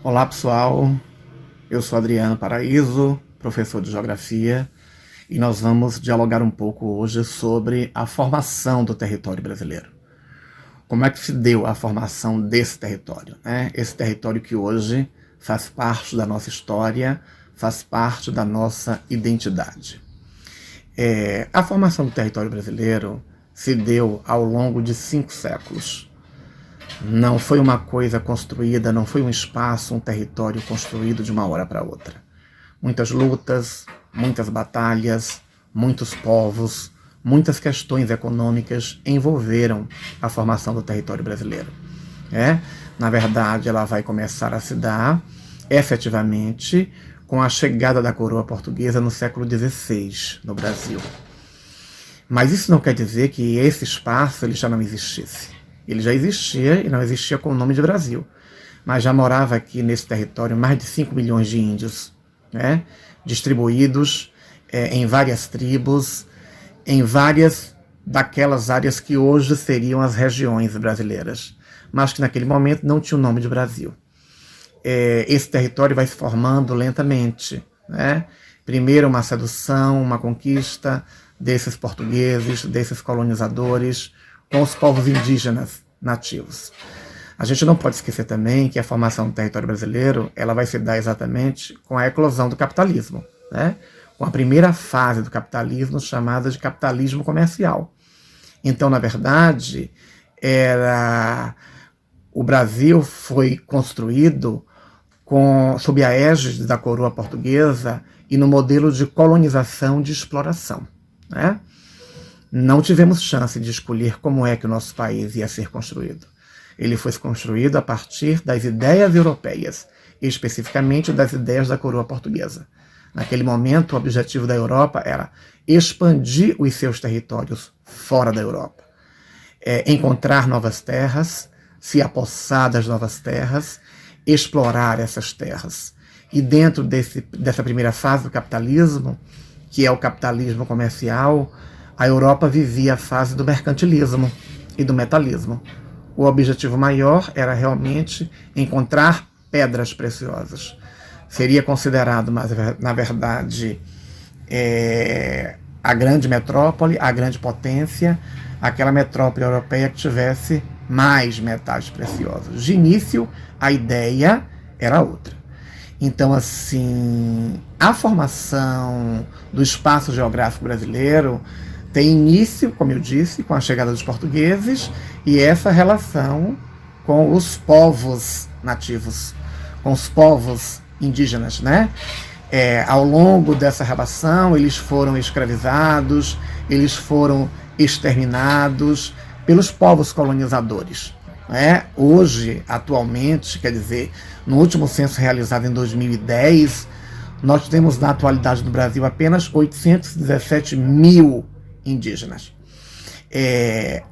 Olá pessoal, eu sou Adriano Paraíso, professor de Geografia, e nós vamos dialogar um pouco hoje sobre a formação do território brasileiro. Como é que se deu a formação desse território, né? Esse território que hoje faz parte da nossa história, faz parte da nossa identidade. A formação do território brasileiro se deu ao longo de 5 séculos. Não foi uma coisa construída, não foi um espaço, um território construído de uma hora para outra. Muitas lutas, muitas batalhas, muitos povos, muitas questões econômicas envolveram a formação do território brasileiro. Na verdade, ela vai começar a se dar efetivamente com a chegada da coroa portuguesa no século XVI no Brasil. Mas isso não quer dizer que esse espaço ele já não existisse. Ele já existia e não existia com o nome de Brasil. Mas já morava aqui nesse território mais de 5 milhões de índios, distribuídos em várias tribos, em várias daquelas áreas que hoje seriam as regiões brasileiras, mas que naquele momento não tinham o nome de Brasil. Esse território vai se formando lentamente. Primeiro uma sedução, uma conquista desses portugueses, desses colonizadores, com os povos indígenas nativos. A gente não pode esquecer também que a formação do território brasileiro ela vai se dar exatamente com a eclosão do capitalismo, com a primeira fase do capitalismo chamada de capitalismo comercial. Então, na verdade, o Brasil foi construído sob a égide da coroa portuguesa e no modelo de colonização de exploração. Não tivemos chance de escolher como é que o nosso país ia ser construído. Ele foi construído a partir das ideias europeias, especificamente das ideias da coroa portuguesa. Naquele momento, o objetivo da Europa era expandir os seus territórios fora da Europa, encontrar novas terras, se apossar das novas terras, explorar essas terras. E dentro dessa primeira fase do capitalismo, que é o capitalismo comercial, a Europa vivia a fase do mercantilismo e do metalismo. O objetivo maior era realmente encontrar pedras preciosas. Seria considerado, mas na verdade, a grande metrópole, a grande potência, aquela metrópole europeia que tivesse mais metais preciosos. De início, a ideia era outra. Então, assim, a formação do espaço geográfico brasileiro tem início, como eu disse, com a chegada dos portugueses e essa relação com os povos nativos, com os povos indígenas, ao longo dessa relação, eles foram escravizados, eles foram exterminados pelos povos colonizadores. Hoje, atualmente, quer dizer, no último censo realizado em 2010, nós temos na atualidade no Brasil apenas 817 mil indígenas.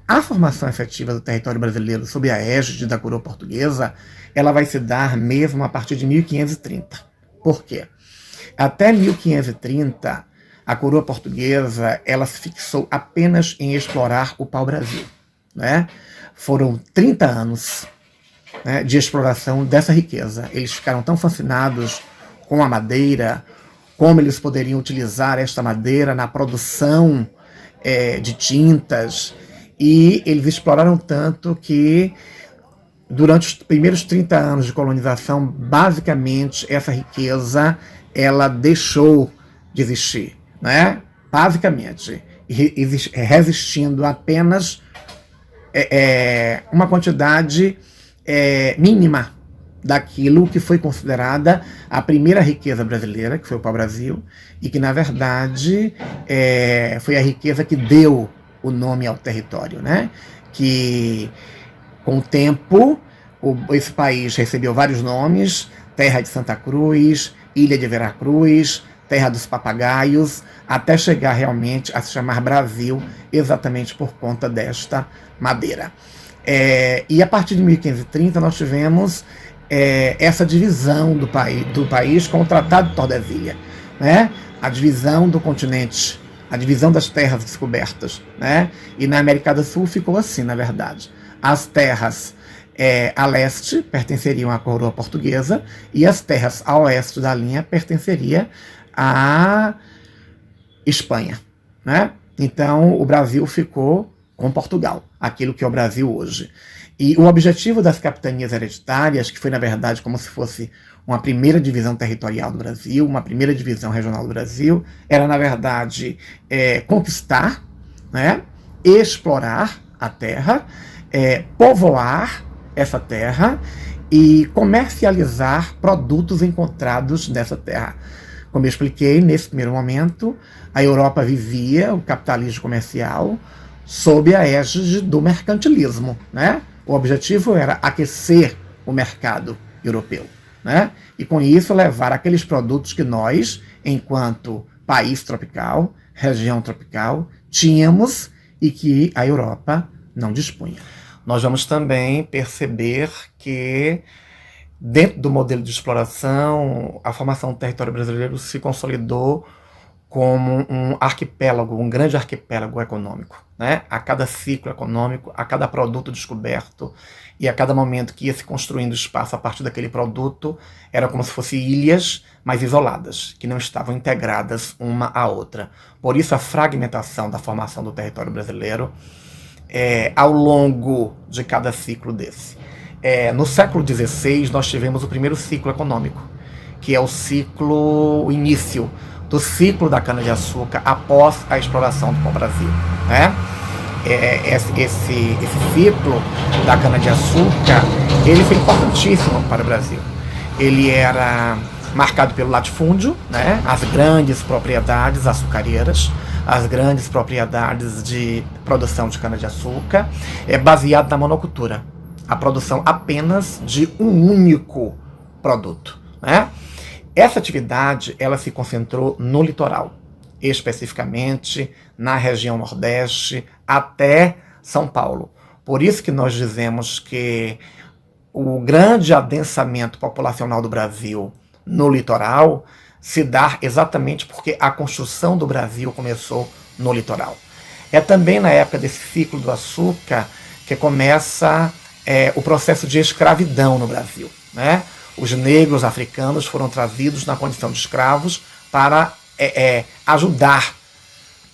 A formação efetiva do território brasileiro sob a égide da coroa portuguesa, ela vai se dar mesmo a partir de 1530. Por quê? Até 1530, a coroa portuguesa ela se fixou apenas em explorar o pau-brasil. Foram 30 anos de exploração dessa riqueza. Eles ficaram tão fascinados com a madeira, como eles poderiam utilizar esta madeira na produção de tintas, e eles exploraram tanto que durante os primeiros 30 anos de colonização, basicamente, essa riqueza ela deixou de existir, basicamente, resistindo apenas uma quantidade mínima daquilo que foi considerada a primeira riqueza brasileira, que foi o pau-brasil, e que, na verdade, foi a riqueza que deu o nome ao território, que, com o tempo, esse país recebeu vários nomes: Terra de Santa Cruz, Ilha de Veracruz, Terra dos Papagaios, até chegar realmente a se chamar Brasil, exatamente por conta desta madeira. E a partir de 1530 nós tivemos essa divisão do país com o Tratado de Tordesilhas, a divisão do continente, a divisão das terras descobertas, E na América do Sul ficou assim, na verdade. As terras a leste pertenceriam à coroa portuguesa e as terras a oeste da linha pertenceriam à Espanha, né? Então o Brasil ficou com Portugal, aquilo que é o Brasil hoje. E o objetivo das capitanias hereditárias, que foi na verdade como se fosse uma primeira divisão territorial do Brasil, uma primeira divisão regional do Brasil, era na verdade conquistar, né? Explorar a terra, povoar essa terra e comercializar produtos encontrados nessa terra. Como eu expliquei, nesse primeiro momento, a Europa vivia o capitalismo comercial sob a égide do mercantilismo, né? O objetivo era aquecer o mercado europeu, né? E com isso levar aqueles produtos que nós, enquanto país tropical, região tropical, tínhamos e que a Europa não dispunha. Nós vamos também perceber que, dentro do modelo de exploração, a formação do território brasileiro se consolidou como um arquipélago, um grande arquipélago econômico, né? A cada ciclo econômico, a cada produto descoberto e a cada momento que ia se construindo espaço a partir daquele produto, era como se fossem ilhas, mas isoladas, que não estavam integradas uma à outra. Por isso a fragmentação da formação do território brasileiro ao longo de cada ciclo desse. No século XVI, nós tivemos o primeiro ciclo econômico, que é o início do ciclo da cana-de-açúcar após a exploração do pau-brasil, né? Esse ciclo da cana-de-açúcar, ele foi importantíssimo para o Brasil. Ele era marcado pelo latifúndio, né? As grandes propriedades açucareiras, as grandes propriedades de produção de cana-de-açúcar, baseado na monocultura, a produção apenas de um único produto, né? Essa atividade ela se concentrou no litoral, especificamente na região Nordeste até São Paulo. Por isso que nós dizemos que o grande adensamento populacional do Brasil no litoral se dá exatamente porque a construção do Brasil começou no litoral. É também na época desse ciclo do açúcar que começa o processo de escravidão no Brasil, né? Os negros africanos foram trazidos na condição de escravos para ajudar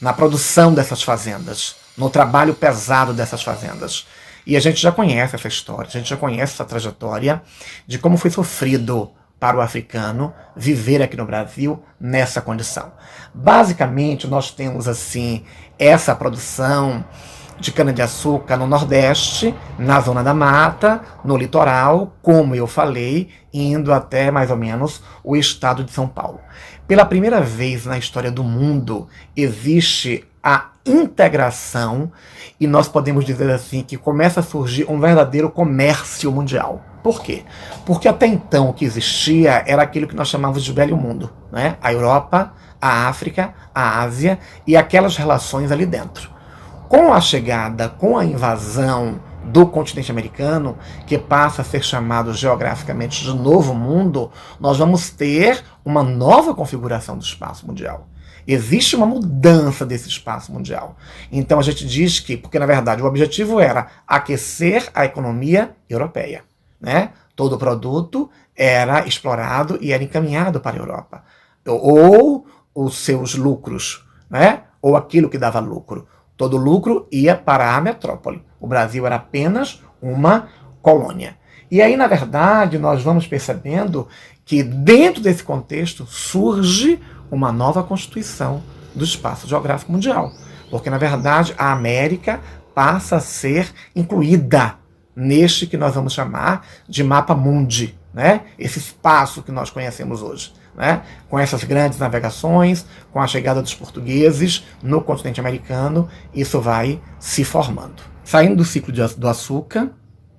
na produção dessas fazendas, no trabalho pesado dessas fazendas. E a gente já conhece essa história, a gente já conhece essa trajetória de como foi sofrido para o africano viver aqui no Brasil nessa condição. Basicamente, nós temos assim essa produção de cana-de-açúcar no Nordeste, na Zona da Mata, no litoral, como eu falei, indo até mais ou menos o estado de São Paulo. Pela primeira vez na história do mundo, existe a integração e nós podemos dizer assim que começa a surgir um verdadeiro comércio mundial. Por quê? Porque até então o que existia era aquilo que nós chamávamos de velho mundo, né? A Europa, a África, a Ásia e aquelas relações ali dentro. Com a chegada, com a invasão do continente americano, que passa a ser chamado geograficamente de Novo Mundo, nós vamos ter uma nova configuração do espaço mundial. Existe uma mudança desse espaço mundial. Então a gente diz que, porque na verdade o objetivo era aquecer a economia europeia, né? Todo produto era explorado e era encaminhado para a Europa. Ou os seus lucros, né? Ou aquilo que dava lucro. Todo lucro ia para a metrópole. O Brasil era apenas uma colônia. E aí, na verdade, nós vamos percebendo que dentro desse contexto surge uma nova constituição do espaço geográfico mundial. Porque, na verdade, a América passa a ser incluída neste que nós vamos chamar de mapa mundi, né? Esse espaço que nós conhecemos hoje, né? Com essas grandes navegações, com a chegada dos portugueses no continente americano, isso vai se formando. Saindo do ciclo do açúcar,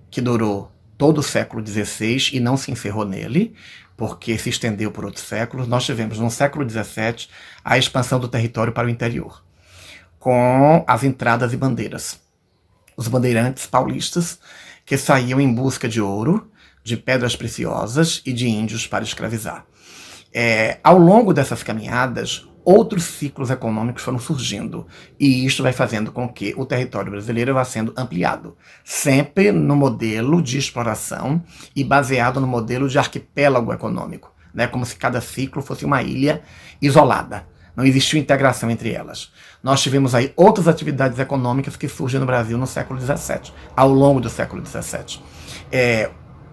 que durou todo o século XVI e não se encerrou nele, porque se estendeu por outros séculos, nós tivemos no século XVII a expansão do território para o interior, com as entradas e bandeiras. Os bandeirantes paulistas que saíam em busca de ouro, de pedras preciosas e de índios para escravizar. Ao longo dessas caminhadas, outros ciclos econômicos foram surgindo. E isto vai fazendo com que o território brasileiro vá sendo ampliado, sempre no modelo de exploração e baseado no modelo de arquipélago econômico, né? Como se cada ciclo fosse uma ilha isolada. Não existiu integração entre elas. Nós tivemos aí outras atividades econômicas que surgem no Brasil no século XVII, ao longo do século XVII.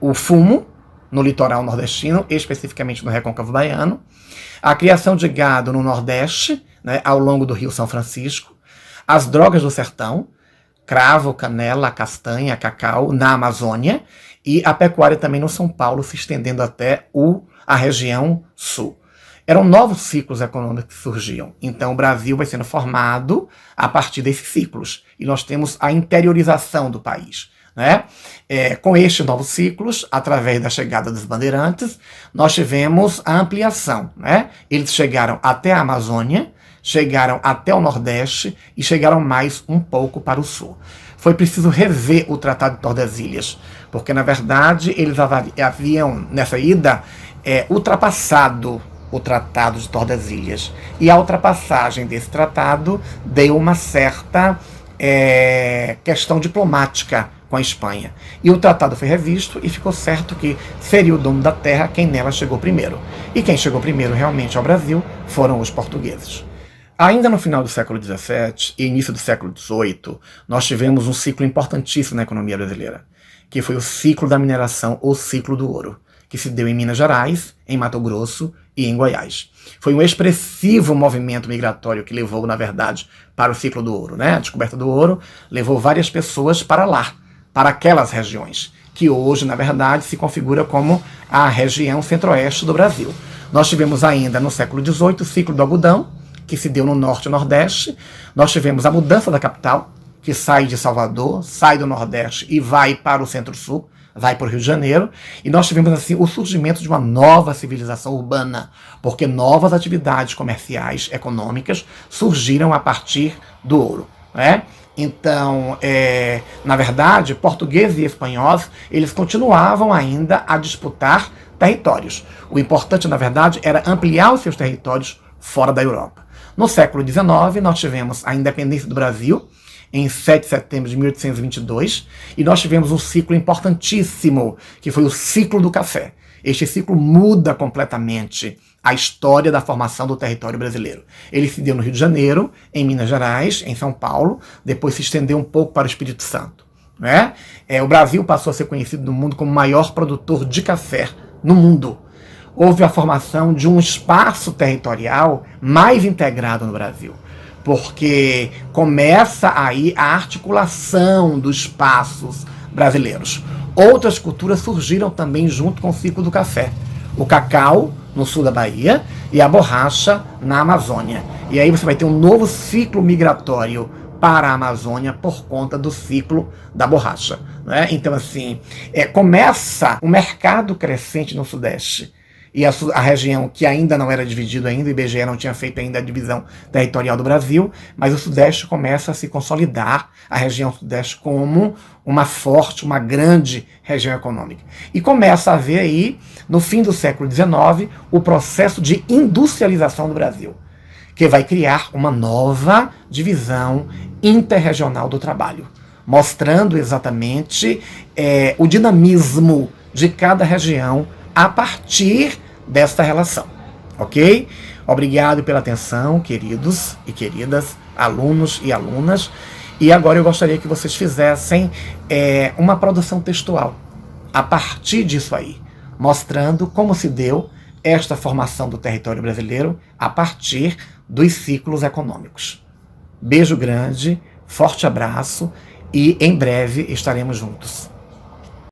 O fumo, no litoral nordestino, especificamente no Recôncavo Baiano, a criação de gado no Nordeste, né, ao longo do Rio São Francisco, as drogas do sertão, cravo, canela, castanha, cacau, na Amazônia, e a pecuária também no São Paulo, se estendendo até a região sul. Eram novos ciclos econômicos que surgiam. Então o Brasil vai sendo formado a partir desses ciclos. E nós temos a interiorização do país, né? Com estes novos ciclos, através da chegada dos bandeirantes, nós tivemos a ampliação, né? Eles chegaram até a Amazônia, chegaram até o Nordeste e chegaram mais um pouco para o Sul. Foi preciso rever o Tratado de Tordesilhas, porque, na verdade, eles haviam, nessa ida, ultrapassado o Tratado de Tordesilhas. E a ultrapassagem desse tratado deu uma certa questão diplomática com a Espanha. E o tratado foi revisto e ficou certo que seria o dono da terra quem nela chegou primeiro. E quem chegou primeiro realmente ao Brasil foram os portugueses. Ainda no final do século XVII e início do século XVIII, nós tivemos um ciclo importantíssimo na economia brasileira, que foi o ciclo da mineração ou ciclo do ouro, que se deu em Minas Gerais, em Mato Grosso e em Goiás. Foi um expressivo movimento migratório que levou, na verdade, para o ciclo do ouro, né? A descoberta do ouro levou várias pessoas para lá, para aquelas regiões, que hoje, na verdade, se configura como a região centro-oeste do Brasil. Nós tivemos ainda, no século XVIII, o ciclo do algodão, que se deu no norte e nordeste. Nós tivemos a mudança da capital, que sai de Salvador, sai do nordeste e vai para o centro-sul, vai para o Rio de Janeiro, e nós tivemos assim o surgimento de uma nova civilização urbana, porque novas atividades comerciais, econômicas, surgiram a partir do ouro, né? Então, na verdade, portugueses e espanhóis, eles continuavam ainda a disputar territórios. O importante, na verdade, era ampliar os seus territórios fora da Europa. No século XIX, nós tivemos a independência do Brasil, em 7 de setembro de 1822, e nós tivemos um ciclo importantíssimo, que foi o ciclo do café. Este ciclo muda completamente a história da formação do território brasileiro. Ele se deu no Rio de Janeiro, em Minas Gerais, em São Paulo, depois se estendeu um pouco para o Espírito Santo, né? O Brasil passou a ser conhecido no mundo como o maior produtor de café no mundo. Houve a formação de um espaço territorial mais integrado no Brasil, porque começa aí a articulação dos espaços brasileiros. Outras culturas surgiram também junto com o ciclo do café. O cacau, no sul da Bahia, e a borracha, na Amazônia. E aí você vai ter um novo ciclo migratório para a Amazônia por conta do ciclo da borracha, né? Então, assim, começa um mercado crescente no Sudeste. E a região que ainda não era dividida ainda, o IBGE não tinha feito ainda a divisão territorial do Brasil, mas o Sudeste começa a se consolidar, a região Sudeste, como uma forte, uma grande região econômica. E começa a haver aí, no fim do século XIX, o processo de industrialização do Brasil, que vai criar uma nova divisão interregional do trabalho, mostrando exatamente o dinamismo de cada região a partir desta relação, ok? Obrigado pela atenção, queridos e queridas, alunos e alunas. E agora eu gostaria que vocês fizessem uma produção textual a partir disso aí, mostrando como se deu esta formação do território brasileiro a partir dos ciclos econômicos. Beijo grande, forte abraço e em breve estaremos juntos.